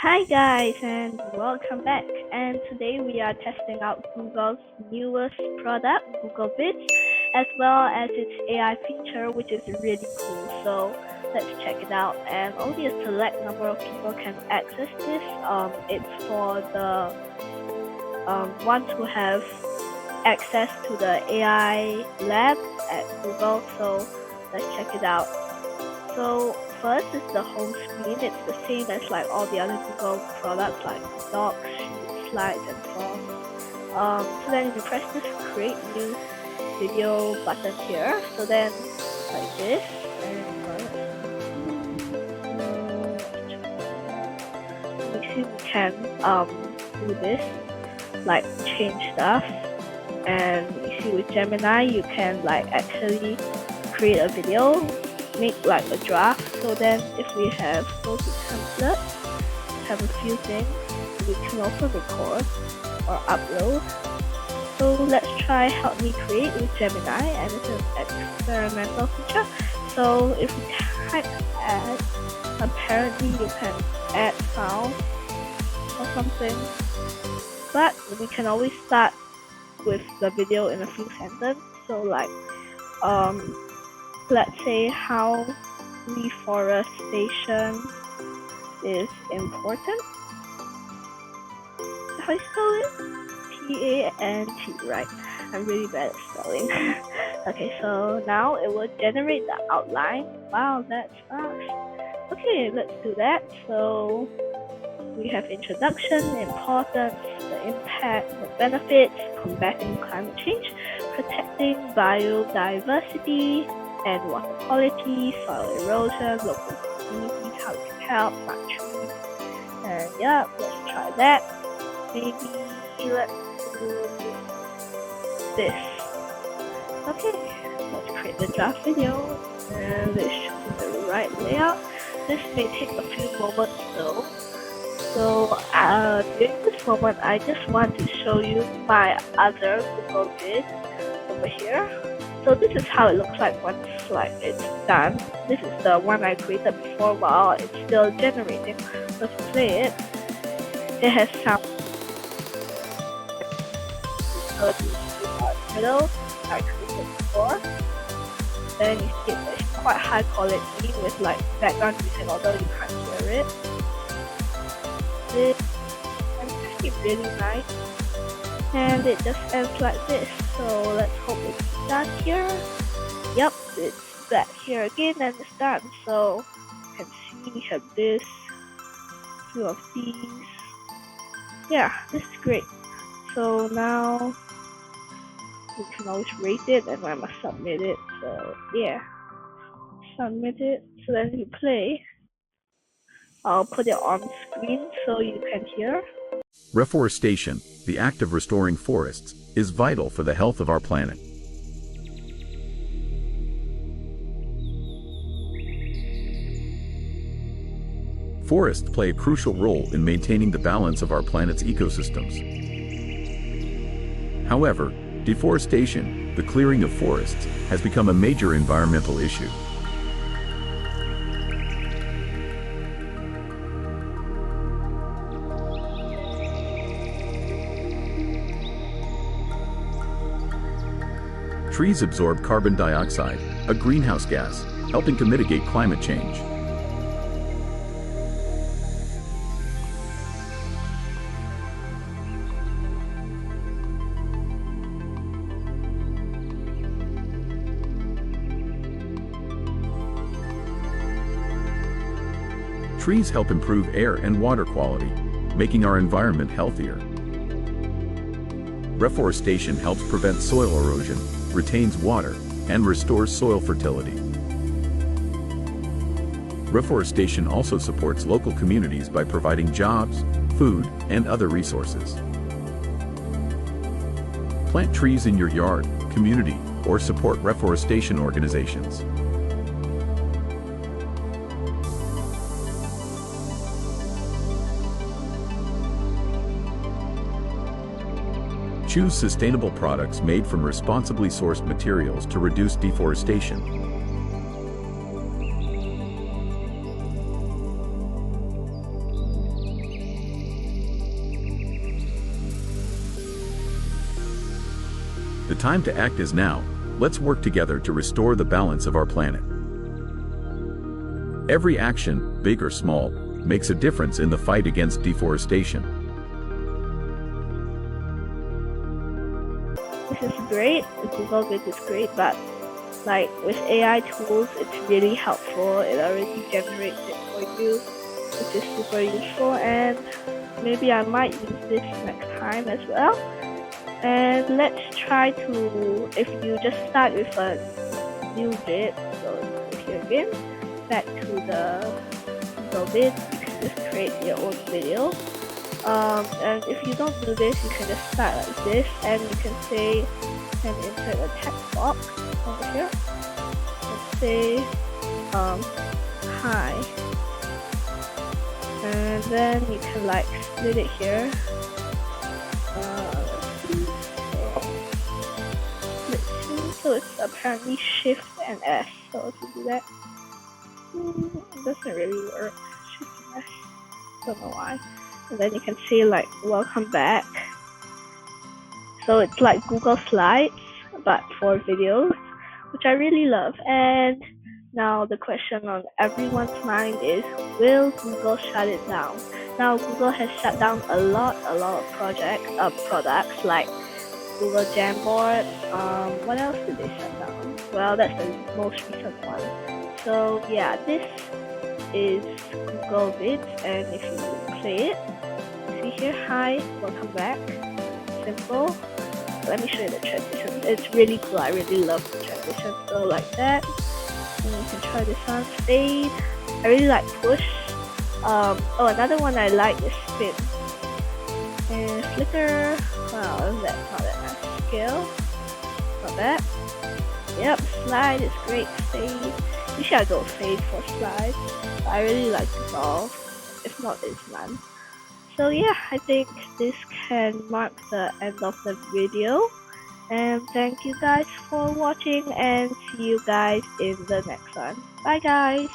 Hi guys and welcome back, and today we are testing out Google's newest product, Google Vids, as well as its AI feature, which is really cool. So let's check it out, and only a select number of people can access this. It's for the ones who have access to the AI lab at Google. So let's check it out. So first is the home screen. It's the same as like all the other Google products like Docs, Sheets, Slides, and Forms. So then you press this create new video button here. So then like this, and you see we can do this, like change stuff. And you see with Gemini you can like actually create a video, make like a draft. So then if we have go to template, have a few things, we can also record or upload. So let's try help me create with Gemini, and it's an experimental feature. So if we type add, apparently you can add sound or something, but we can always start with the video in a few sentences. So like let's say how reforestation is important. How you spell it? P-A-N-T, right? I'm really bad at spelling. Okay, so now it will generate the outline. Wow, that's fast. Okay, let's do that. So we have introduction, importance, the impact, the benefits, combating climate change, protecting biodiversity and water quality, soil erosion, local communities, how it can help, plant trees. And yeah, let's try that. Maybe let's do this. Okay, let's create the draft video, and let's choose the right layout. This may take a few moments though. So during this moment, I just want to show you my other Google Vids over here. So this is how it looks like once like it's done. This is the one I created before while it's still generating. So if you play it, it has sound. So this is the middle I created before. Then you see it's quite high quality with like background music, although you can't hear it. This is actually really nice, and it just ends like this. So let's hope it's done here. Yep, it's back here again, and it's done. So you can see we have this, few of these. Yeah, this is great. So now we can always rate it, and I must submit it. So yeah, submit it. So then you play. I'll put it on screen so you can hear. Reforestation, the act of restoring forests, is vital for the health of our planet. Forests play a crucial role in maintaining the balance of our planet's ecosystems. However, deforestation, the clearing of forests, has become a major environmental issue. Trees absorb carbon dioxide, a greenhouse gas, helping to mitigate climate change. Trees help improve air and water quality, making our environment healthier. Reforestation helps prevent soil erosion, retains water, and restores soil fertility. Reforestation also supports local communities by providing jobs, food, and other resources. Plant trees in your yard, community, or support reforestation organizations. Choose sustainable products made from responsibly sourced materials to reduce deforestation. time to act is now. Let's work together to restore the balance of our planet. Every action, big or small, makes a difference in the fight against deforestation. This is great. The Google Vids is great, but like with AI tools, it's really helpful. It already generates it for you, which is super useful, and maybe I might use this next time as well. And let's try to, if you just start with a new vid, so go here again, back to the Google Vids, you can just create your own video. And if you don't do this, you can just start like this, and you can say, and insert a text box over here. Let's say, hi. And then you can like split it here. Let's see. So it's apparently Shift and S. So if you do that, it doesn't really work. Shift and S. Don't know why. And then you can say like welcome back. So it's like Google Slides but for videos, which I really love. And now the question on everyone's mind is, will Google shut it down? Now Google has shut down a lot of products like Google Jamboard. What else did they shut down? Well, that's the most recent one. So yeah, this is Google Vids, and if you play it, see here, hi, welcome back, simple. Let me show you the transition. It's really cool. I really love the transition. So like that, and you can try this on fade. I really like push. Oh, another one I like is spin and flicker. Wow, that's not that nice scale. Not bad. Yep, slide is great. Fade. Usually I go fade for slide, but I really like dissolve. If not, it's none. So yeah, I think this can mark the end of the video. And thank you guys for watching, and see you guys in the next one. Bye guys.